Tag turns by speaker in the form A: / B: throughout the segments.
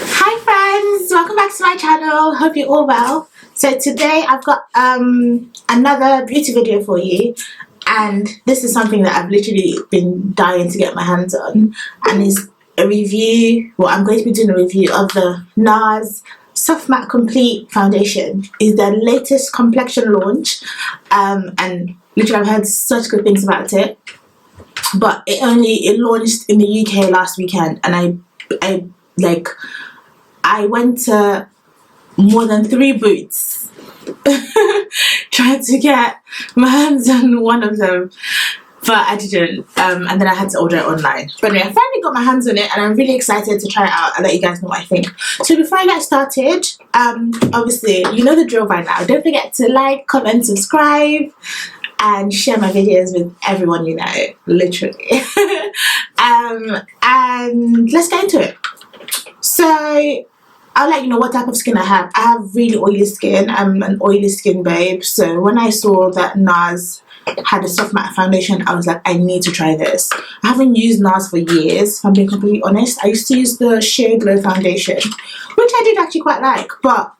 A: Hi friends, welcome back to my channel. Hope you're all well. So today I've got another beauty video for you, and this is something that I've literally been dying to get my hands on, and is a review. Well, I'm going to be doing a review of the Nars Soft Matte Complete Foundation. Is their latest complexion launch, and literally I've heard such good things about it, but it launched in the UK last weekend, and I went to more than 3 booths trying to get my hands on one of them, but I didn't, and then I had to order it online. But anyway, I finally got my hands on it, and I'm really excited to try it out and let you guys know what I think. So before I get started, obviously you know the drill by now. Don't forget to like, comment, subscribe, and share my videos with everyone you know, literally. And let's get into it. So I'll let you know what type of skin I have. I have really oily skin. I'm an oily skin babe. So when I saw that Nars had a soft matte foundation, I was like, I need to try this. I haven't used Nars for years, if I'm being completely honest. I used to use the Sheer Glow foundation, which I did actually quite like, but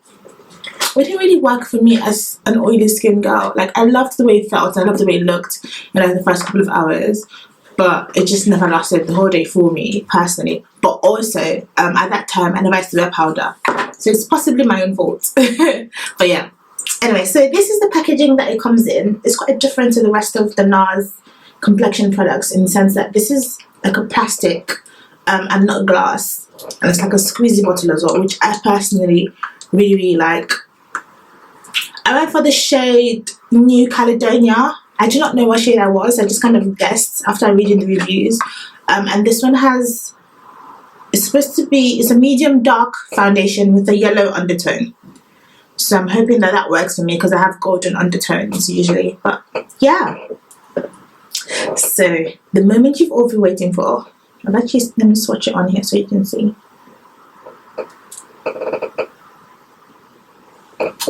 A: it didn't really work for me as an oily skin girl. Like, I loved the way it felt, I loved the way it looked in like the first couple of hours, but it just never lasted the whole day for me personally. But also at that time I never used to wear powder, so it's possibly my own fault. But yeah, anyway, so this is the packaging that it comes in. It's quite different to the rest of the Nars complexion products in the sense that this is like a plastic and not glass, and it's like a squeezy bottle as well, which I personally really like. I went for the shade New Caledonia. I do not know what shade I was, I just kind of guessed after reading the reviews. And this one it's supposed to be, it's a medium dark foundation with a yellow undertone. So I'm hoping that works for me because I have golden undertones usually. But yeah. So the moment you've all been waiting for, let me swatch it on here so you can see.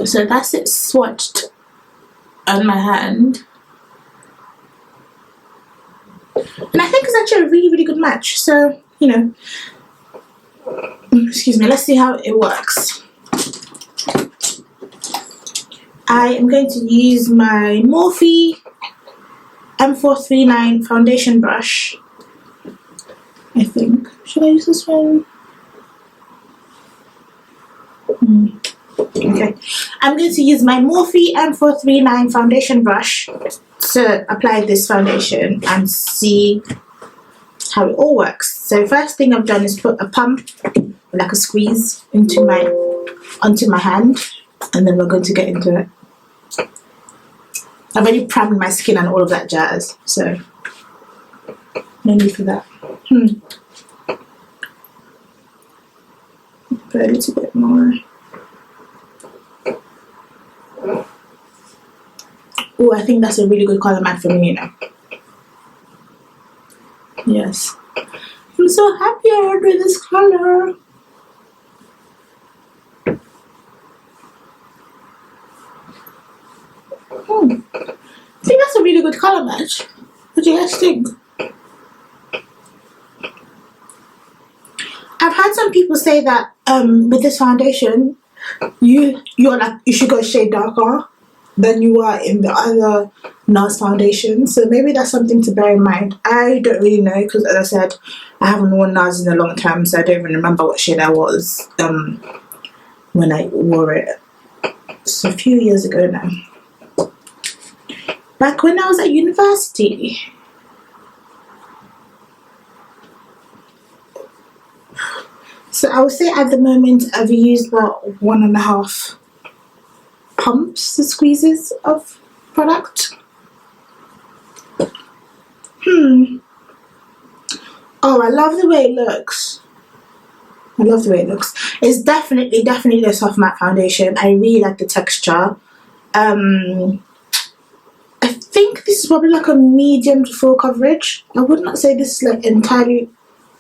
A: So that's it swatched on my hand. And I think it's actually a really good match. So, you know, excuse me, let's see how it works. I am going to use my Morphe M439 foundation brush, I think. Should I use this one? Okay, I'm going to use my Morphe M439 foundation brush to apply this foundation and see how it all works. So first thing I've done is put a pump, like a squeeze, onto my hand, and then we're going to get into it. I've already primed my skin and all of that jazz, so no need for that. Put a little bit more. Oh, I think that's a really good colour matte for me, you know. Yes. I'm so happy I ordered this colour. I think that's a really good colour match. What do you guys think? I've had some people say that with this foundation, you should go a shade darker than you are in the other Nars foundation, so maybe that's something to bear in mind. I don't really know because, as I said, I haven't worn Nars in a long time, so I don't even remember what shade I was when I wore it. It's a few years ago now, back when I was at university. So I would say at the moment I've used about 1.5 pumps and squeezes of product. Oh, I love the way it looks. I love the way it looks. It's definitely a soft matte foundation. I really like the texture. I think this is probably like a medium to full coverage. I would not say this is like entirely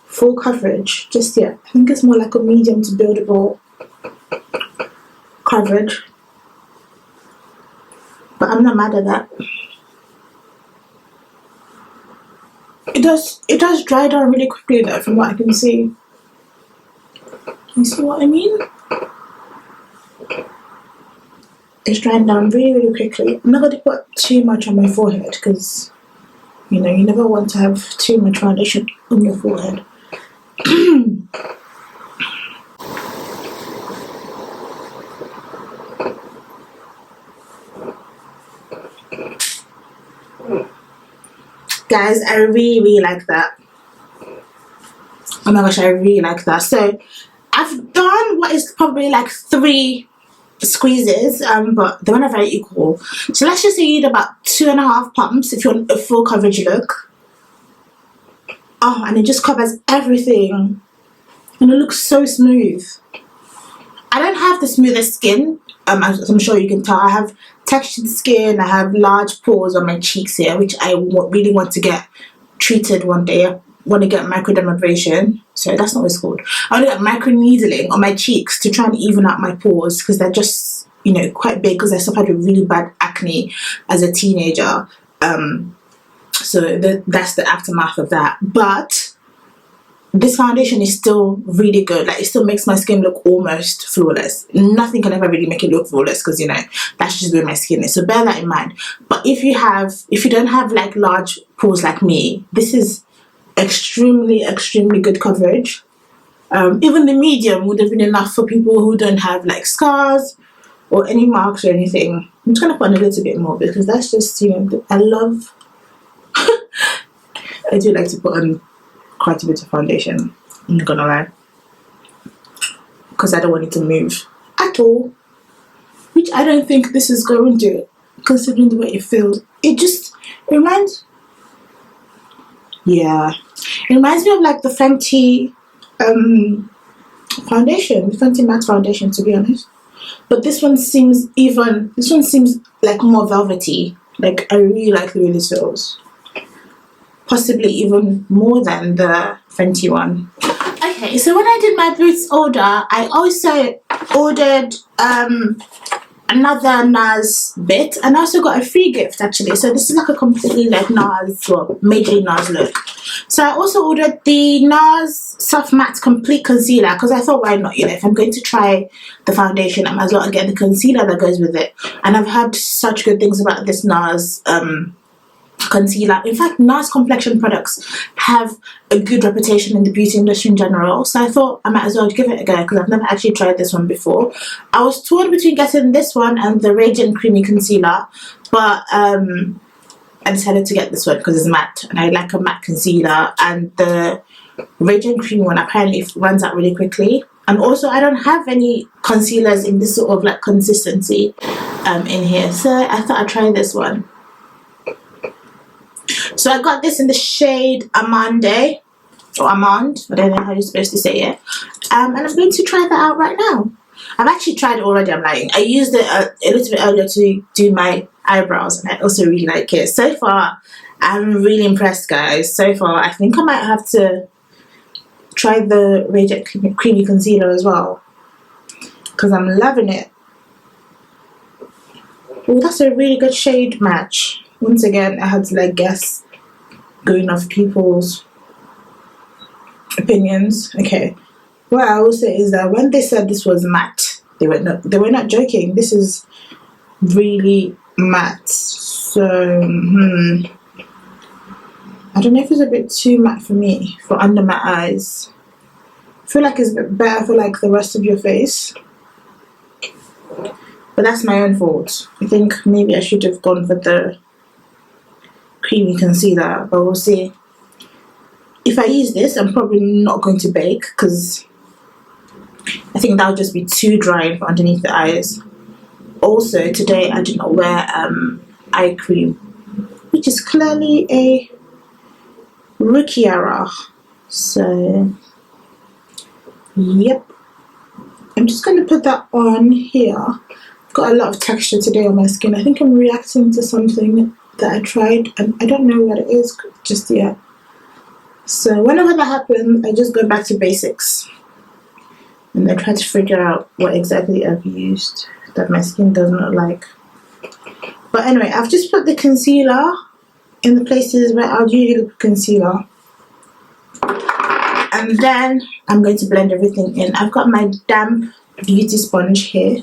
A: full coverage just yet. I think it's more like a medium to buildable coverage. But I'm not mad at that. It does dry down really quickly though, from what I can see. You see what I mean? It's drying down really, really quickly. I'm not going to put too much on my forehead because, you know, you never want to have too much foundation on your forehead. Guys, I really, really like that. Oh my gosh, I really like that. So I've done what is probably like 3 squeezes, but they were not very equal. So let's just say you need about 2.5 pumps if you want a full coverage look. Oh, and it just covers everything, and it looks so smooth. I don't have the smoothest skin, as I'm sure you can tell. I have textured skin. I have large pores on my cheeks here, which I really want to get treated one day. I want to get microdermabrasion. So that's not what it's called. I want to get micro needling on my cheeks to try and even out my pores because they're just, you know, quite big because I suffered with really bad acne as a teenager. So that's the aftermath of that. But this foundation is still really good. Like, it still makes my skin look almost flawless. Nothing can ever really make it look flawless because, you know, that's just where my skin is. So bear that in mind. But if you don't have like large pores like me, this is extremely good coverage. Even the medium would have been enough for people who don't have like scars or any marks or anything. I'm just gonna put on a little bit more because that's just, you know, I love I do like to put on quite a bit of foundation, I'm not gonna lie, because I don't want it to move at all, which I don't think this is going to, considering the way it feels. It reminds me of like the Fenty foundation, the Fenty matte foundation, to be honest. But this one seems like more velvety. Like, I really like the way this feels. Possibly even more than the Fenty one. Okay, so when I did my boots order, I also ordered another Nars bit, and I also got a free gift actually. So this is like a completely like Nars, well, majorly Nars look. So I also ordered the Nars Soft Matte Complete Concealer because I thought, why not? You know, if I'm going to try the foundation, I might as well get the concealer that goes with it. And I've heard such good things about this Nars concealer. In fact, Nars complexion products have a good reputation in the beauty industry in general, so I thought I might as well give it a go because I've never actually tried this one before. I was torn between getting this one and the Radiant Creamy Concealer, but I decided to get this one because it's matte and I like a matte concealer, and the Radiant Creamy one apparently runs out really quickly. And also, I don't have any concealers in this sort of like consistency in here, so I thought I'd try this one. So I got this in the shade Amande, or Amande, I don't know how you're supposed to say it. And I'm going to try that out right now. I've actually tried it already, I'm lying. I used it a little bit earlier to do my eyebrows, and I also really like it. So far, I'm really impressed, guys. So far, I think I might have to try the Radiant Creamy Concealer as well, because I'm loving it. Oh, that's a really good shade match. Once again, I had to like guess, going off people's opinions. Okay, what I will say is that when they said this was matte, they were not joking. This is really matte. So I don't know if it's a bit too matte for me for under my eyes. I feel like it's a bit better for like the rest of your face. But that's my own fault. I think maybe I should have gone for the creamy concealer, but we'll see. If I use this, I'm probably not going to bake because I think that would just be too dry for underneath the eyes. Also, today I did not wear eye cream, which is clearly a rookie error. So, yep. I'm just going to put that on here. I've got a lot of texture today on my skin. I think I'm reacting to something that I tried, and I don't know what it is just yet. So whenever that happens, I just go back to basics and I try to figure out what exactly I've used that my skin does not like. But anyway, I've just put the concealer in the places where I'll usually put concealer, and And then I'm going to blend everything in. I've got my damp beauty sponge here.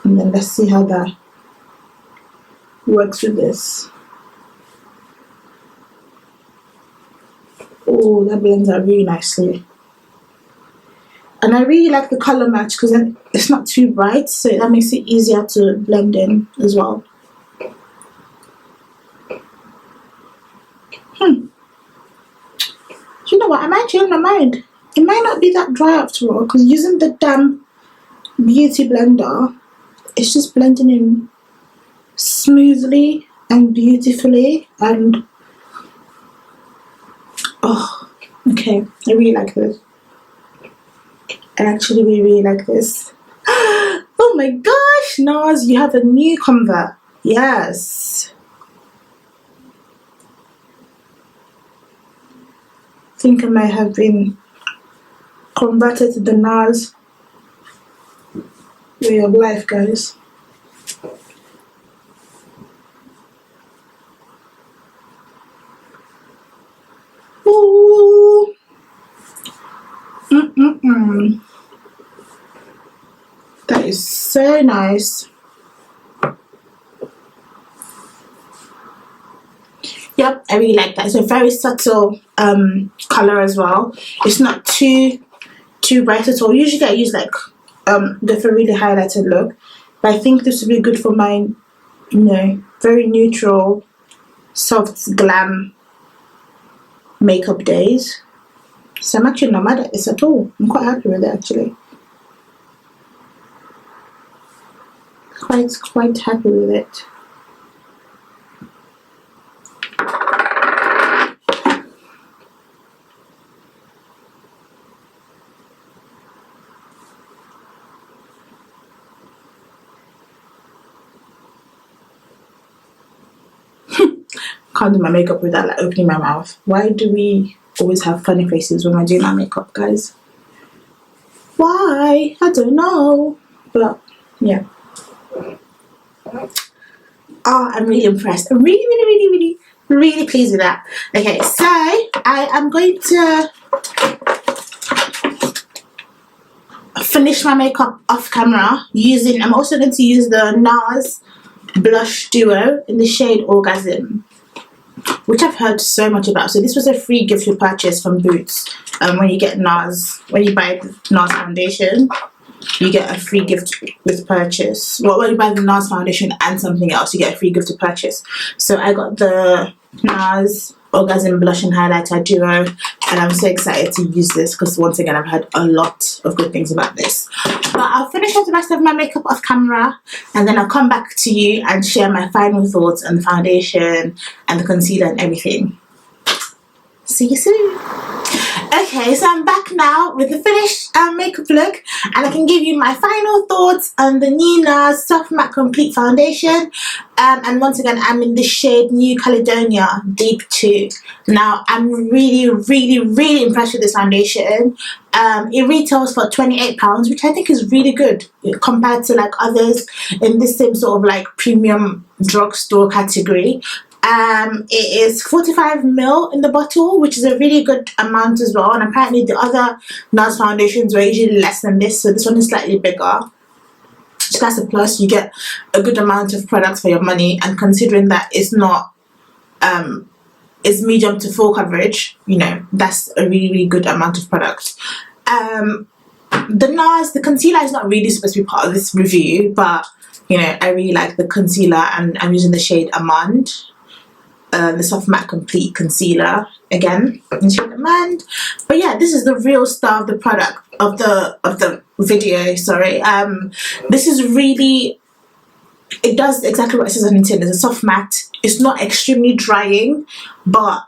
A: And then let's see how that works with this. Oh, that blends out really nicely. And I really like the color match because then it's not too bright, so that makes it easier to blend in as well. You know what, I might change my mind. It might not be that dry after all, because using the damp beauty blender, it's just blending in smoothly and beautifully. And oh, okay, I really like this. I actually really like this. Oh my gosh, Nars, you have a new Canva. Yes. I think I might have been converted to the Nars way of life, guys. Ooh. That is so nice. Yep, I really like that. It's a very subtle color as well. It's not too bright at all. Usually I use like the really highlighted look, but I think this would be good for my, you know, very neutral, soft glam makeup days. So I'm actually not mad at this at all. I'm quite happy with it actually. Quite happy with it. Can't do my makeup without like opening my mouth. Why do we always have funny faces when we're doing our makeup, guys? Why? I don't know. But yeah. Oh, I'm really impressed. I'm really pleased with that. Okay, so I am going to finish my makeup off camera using, I'm also going to use the Nars blush duo in the shade Orgasm, which I've heard so much about. So this was a free gift we purchased from Boots. When you get Nars, when you buy the Nars foundation, you get a free gift with purchase. Well, when you buy the Nars foundation and something else, you get a free gift to purchase. So I got the Nars Orgasm blush and highlighter duo, and I'm so excited to use this because once again I've heard a lot of good things about this. But I'll finish off the rest of my makeup off camera, and then I'll come back to you and share my final thoughts on the foundation and the concealer and everything. See you soon. Okay, so I'm back now with the finished makeup look, and I can give you my final thoughts on the new Nars Soft Matte Complete Foundation. And once again, I'm in the shade New Caledonia Deep 2. Now, I'm really impressed with this foundation. It retails for £28, which I think is really good compared to like others in this same sort of like premium drugstore category. It is 45ml in the bottle, which is a really good amount as well, and apparently the other Nars foundations were usually less than this, so this one is slightly bigger. So that's a plus. You get a good amount of products for your money, and considering that it's not it's medium to full coverage, you know, that's a really good amount of product. The Nars, the concealer is not really supposed to be part of this review, but you know, I really like the concealer, and I'm using the shade Amande. The Soft Matte Complete Concealer again in shade Amande. But yeah, this is the real star of the product of the video. Sorry, this is really, it does exactly what it says on the tin. It's a soft matte. It's not extremely drying, but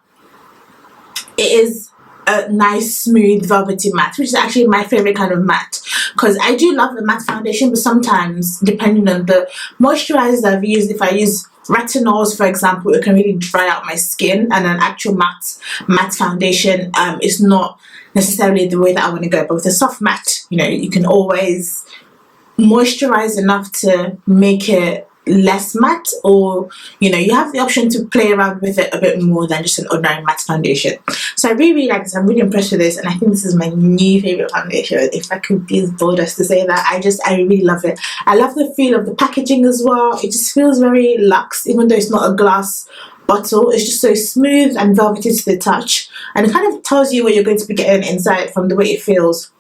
A: it is a nice smooth velvety matte, which is actually my favorite kind of matte, because I do love the matte foundation, but sometimes depending on the moisturizers I've used, if I use retinols for example, it can really dry out my skin, and an actual matte foundation is not necessarily the way that I want to go. But with a soft matte, you know, you can always moisturize enough to make it less matte, or you have the option to play around with it a bit more than just an ordinary matte foundation. So I really like this. I'm really impressed with this, and I think this is my new favorite foundation, if I could be as bold as to say that. I really love it. I love the feel of the packaging as well. It just feels very luxe, even though it's not a glass bottle. It's just so smooth and velvety to the touch, and it kind of tells you what you're going to be getting inside from the way it feels.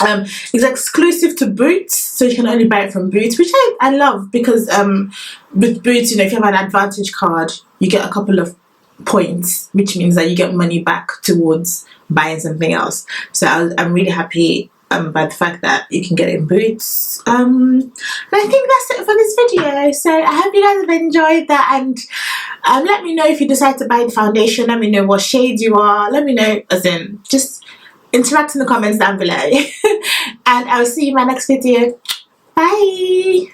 A: It's exclusive to Boots, so you can only buy it from Boots, which I love, because with Boots, if you have an Advantage card, you get a couple of points, which means that you get money back towards buying something else. So I'm really happy by the fact that you can get it in Boots. And I think that's it for this video. So I hope you guys have enjoyed that, and let me know if you decide to buy the foundation. Let me know what shade you are. Let me know, as in, just interact in the comments down below. And I'll see you in my next video. Bye.